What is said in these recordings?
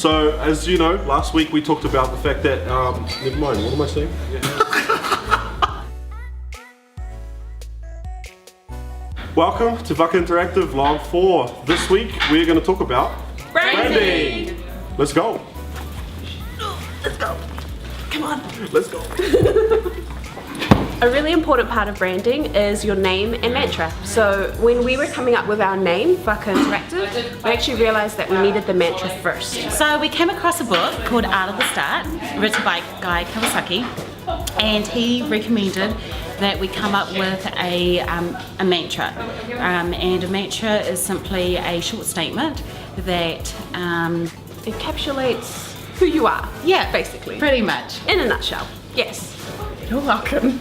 So, as you know, last week we talked about the fact that, never mind, what am I saying? Welcome to Vaka Interactive Vlog 4. This week we're going to talk about branding. Let's go. Let's go. Come on. Let's go. A really important part of branding is your name and mantra. So when we were coming up with our name, Vaka Interactive, we actually realized that we needed the mantra first. So we came across a book called Art of the Start, written by Guy Kawasaki, and he recommended that we come up with a mantra. And a mantra is simply a short statement that Encapsulates who you are. yeah, basically. pretty much. In a nutshell. Yes. You're welcome.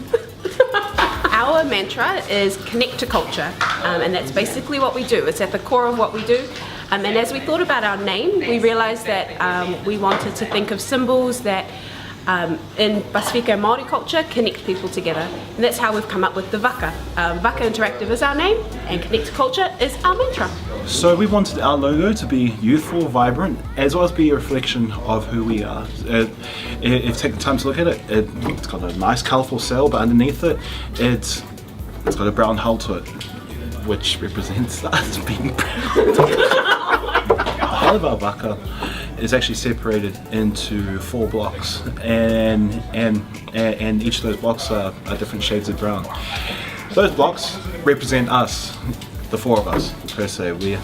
Our mantra is connect to culture, and that's basically what we do. It's at the core of what we do. And as we thought about our name, we realized that we wanted to think of symbols that in Pasifika Māori culture connect people together. And that's how we've come up with the Vaka. Vaka Interactive is our name, and connect to culture is our mantra. So we wanted our logo to be youthful, vibrant, as well as be a reflection of who we are. If you take the time to look at it, it's got a nice colourful sail, but underneath it, it's got a brown hull to it, which represents us being proud. The hull of our Vaka is actually separated into 4 blocks, and each of those blocks are different shades of brown. Those blocks represent us, the 4 of us per se. We're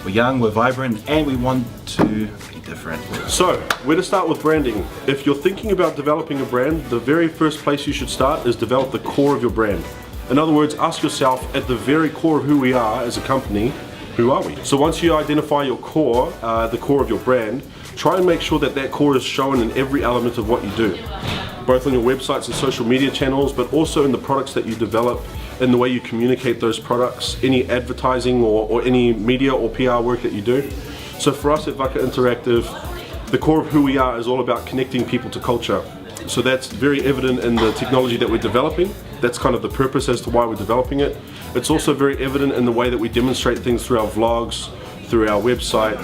young, we're vibrant, and we want to be different. So, where to start with branding? If you're thinking about developing a brand, the very first place you should start is develop the core of your brand. In other words, ask yourself, at the very core of who we are as a company, who are we? So once you identify your core, the core of your brand, try and make sure that that core is shown in every element of what you do. Both on your websites and social media channels, but also in the products that you develop, in the way you communicate those products, any advertising or any media or PR work that you do. So for us at Vaka Interactive, the core of who we are is all about connecting people to culture. So that's very evident in the technology that we're developing. That's kind of the purpose as to why we're developing it. It's also very evident in the way that we demonstrate things through our vlogs, through our website,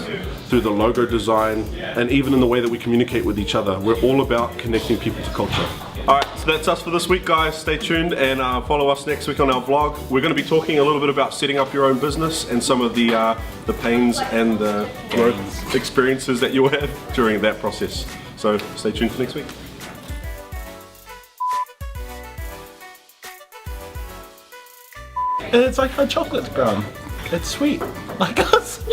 through the logo design, and even in the way that we communicate with each other. We're all about connecting people to culture. Alright, so that's us for this week, guys. Stay tuned and follow us next week on our vlog. We're going to be talking a little bit about setting up your own business and some of the pains and the growth experiences that you'll have during that process. So stay tuned for next week. It's like a chocolate brown. It's sweet, like us.